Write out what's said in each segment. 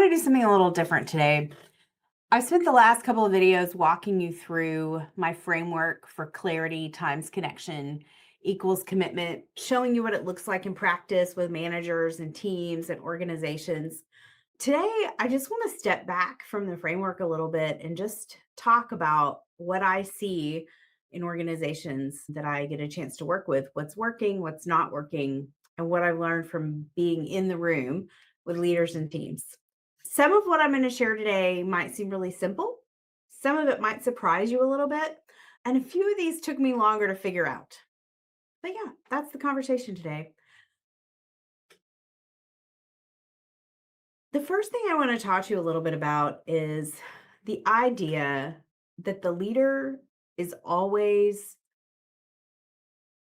to do something a little different today. I've spent the last couple of videos walking you through my framework for clarity times connection equals commitment, showing you what it looks like in practice with managers and teams and organizations. Today, I just want to step back from the framework a little bit and just talk about what I see in organizations that I get a chance to work with, what's working, what's not working, and what I've learned from being in the room with leaders and teams. Some of what I'm going to share today might seem really simple. Some of it might surprise you a little bit. And a few of these took me longer to figure out. But yeah, that's the conversation today. The first thing I want to talk to you a little bit about is the idea that the leader is always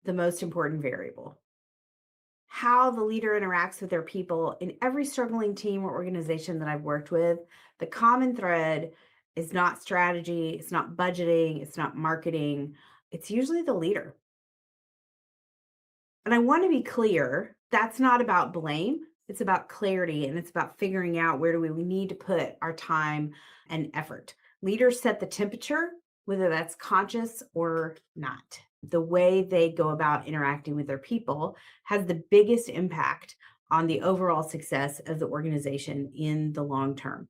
the most important variable. How the leader interacts with their people in every struggling team or organization that I've worked with, the common thread is not strategy, it's not budgeting, it's not marketing, it's usually the leader. And I want to be clear, that's not about blame. It's about clarity and it's about figuring out where do we need to put our time and effort. Leaders set the temperature, whether that's conscious or not. The way they go about interacting with their people has the biggest impact on the overall success of the organization in the long term.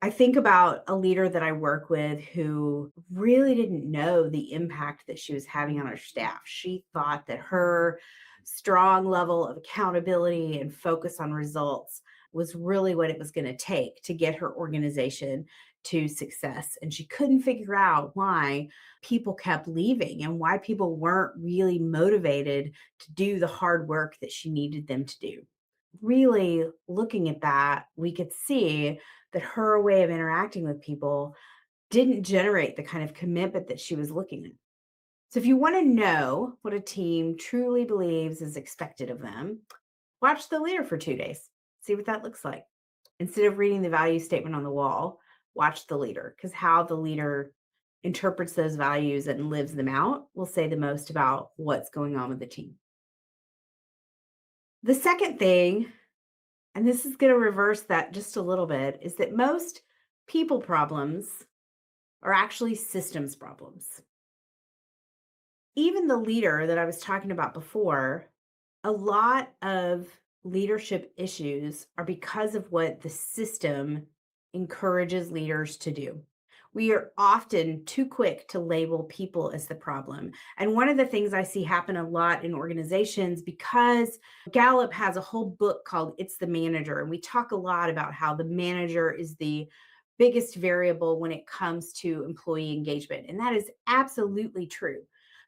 I think about a leader that I work with who really didn't know the impact that she was having on her staff. She thought that her strong level of accountability and focus on results was really what it was going to take to get her organization to success. And she couldn't figure out why people kept leaving and why people weren't really motivated to do the hard work that she needed them to do. Really looking at that, we could see that her way of interacting with people didn't generate the kind of commitment that she was looking at. So, if you want to know what a team truly believes is expected of them, watch the leader for 2 days. See what that looks like. Instead of reading the value statement on the wall, watch the leader because how the leader interprets those values and lives them out will say the most about what's going on with the team. The second thing, and this is going to reverse that just a little bit, is that most people problems are actually systems problems. Even the leader that I was talking about before, a lot of leadership issues are because of what the system encourages leaders to do. We are often too quick to label people as the problem. And one of the things I see happen a lot in organizations, because Gallup has a whole book called It's the Manager, and we talk a lot about how the manager is the biggest variable when it comes to employee engagement. And that is absolutely true.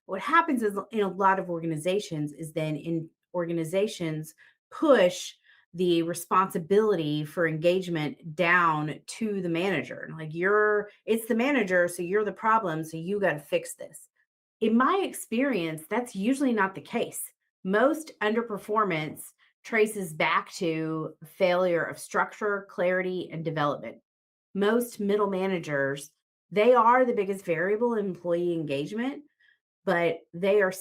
What happens is in a lot of organizations is then in organizations push the responsibility for engagement down to the manager. Like it's the manager, so you're the problem, so you got to fix this. In my experience, that's usually not the case. Most underperformance traces back to failure of structure, clarity, and development. Most middle managers, they are the biggest variable in employee engagement, but they are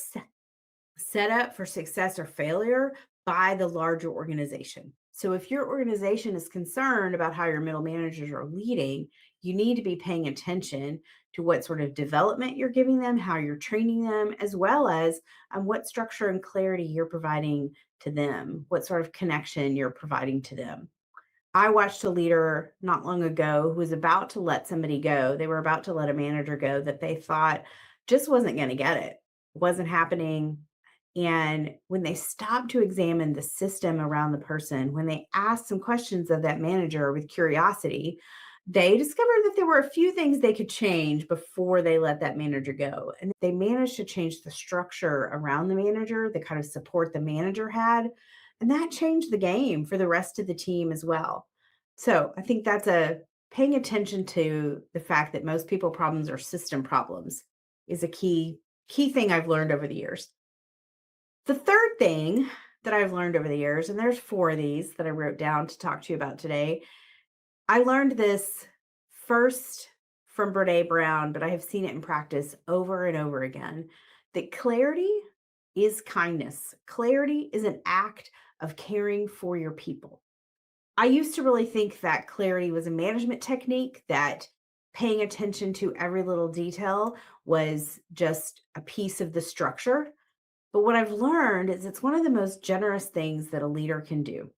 set up for success or failure by the larger organization. So if your organization is concerned about how your middle managers are leading, you need to be paying attention to what sort of development you're giving them, how you're training them, as well as what structure and clarity you're providing to them, what sort of connection you're providing to them. I watched a leader not long ago who was about to let somebody go. They were about to let a manager go that they thought just wasn't going to get it, wasn't happening. And when they stopped to examine the system around the person, when they asked some questions of that manager with curiosity, they discovered that there were a few things they could change before they let that manager go. And they managed to change the structure around the manager, the kind of support the manager had. And that changed the game for the rest of the team as well. So I think that's a paying attention to the fact that most people problems are system problems is a key thing I've learned over the years. The third thing that I've learned over the years, and there's four of these that I wrote down to talk to you about today. I learned this first from Brene Brown, but I have seen it in practice over and over again that clarity is kindness. Clarity is an act of caring for your people. I used to really think that clarity was a management technique, that paying attention to every little detail was just a piece of the structure. But what I've learned is it's one of the most generous things that a leader can do.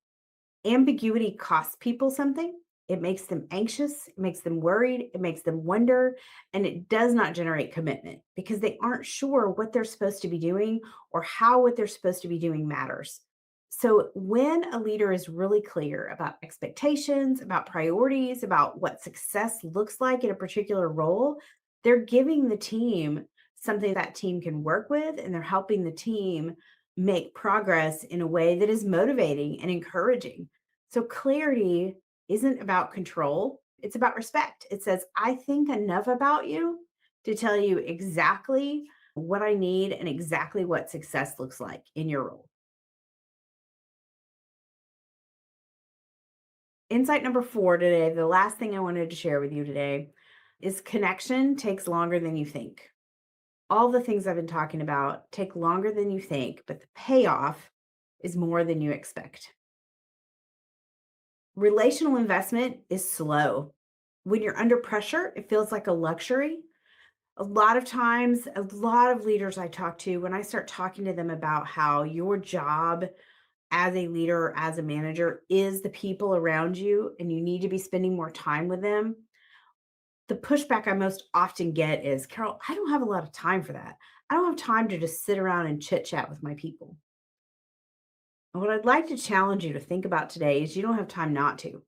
Ambiguity costs people something. It makes them anxious, it makes them worried, it makes them wonder, and it does not generate commitment because they aren't sure what they're supposed to be doing or how what they're supposed to be doing matters. So, when a leader is really clear about expectations, about priorities, about what success looks like in a particular role, they're giving the team something that team can work with, and they're helping the team make progress in a way that is motivating and encouraging. So clarity isn't about control, it's about respect. It says, I think enough about you to tell you exactly what I need and exactly what success looks like in your role. Insight number 4 today, the last thing I wanted to share with you today is connection takes longer than you think. All the things I've been talking about take longer than you think, but the payoff is more than you expect. Relational investment is slow. When you're under pressure, it feels like a luxury. A lot of times, a lot of leaders I talk to, when I start talking to them about how your job as a leader or as a manager is the people around you and you need to be spending more time with them, the pushback I most often get is, Carol, I don't have a lot of time for that. I don't have time to just sit around and chit chat with my people. And what I'd like to challenge you to think about today is you don't have time not to.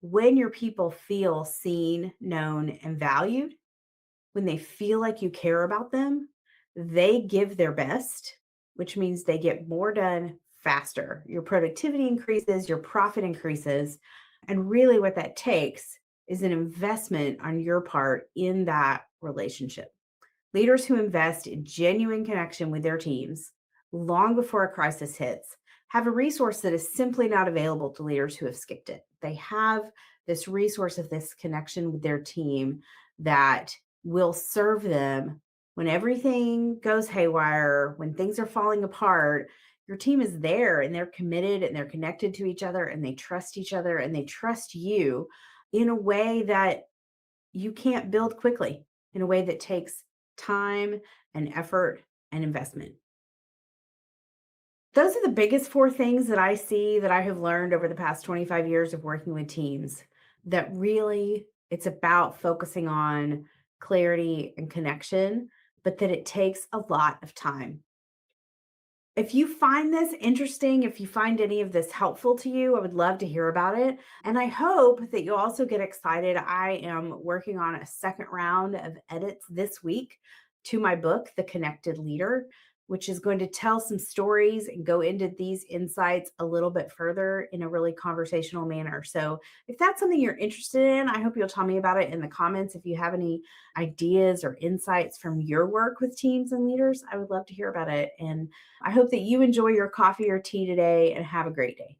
When your people feel seen, known, and valued, when they feel like you care about them, they give their best, which means they get more done faster. Your productivity increases, your profit increases. And really, what that takes is an investment on your part in that relationship. Leaders who invest in genuine connection with their teams long before a crisis hits have a resource that is simply not available to leaders who have skipped it. They have this resource of this connection with their team that will serve them when everything goes haywire, when things are falling apart. Your team is there and they're committed and they're connected to each other and they trust each other and they trust you in a way that you can't build quickly, in a way that takes time and effort and investment. Those are the biggest 4 things that I see that I have learned over the past 25 years of working with teams, that really it's about focusing on clarity and connection, but that it takes a lot of time. If you find this interesting, if you find any of this helpful to you, I would love to hear about it. And I hope that you'll also get excited. I am working on a second round of edits this week to my book, The Connected Leader, which is going to tell some stories and go into these insights a little bit further in a really conversational manner. So, if that's something you're interested in, I hope you'll tell me about it in the comments. If you have any ideas or insights from your work with teams and leaders, I would love to hear about it. And I hope that you enjoy your coffee or tea today and have a great day.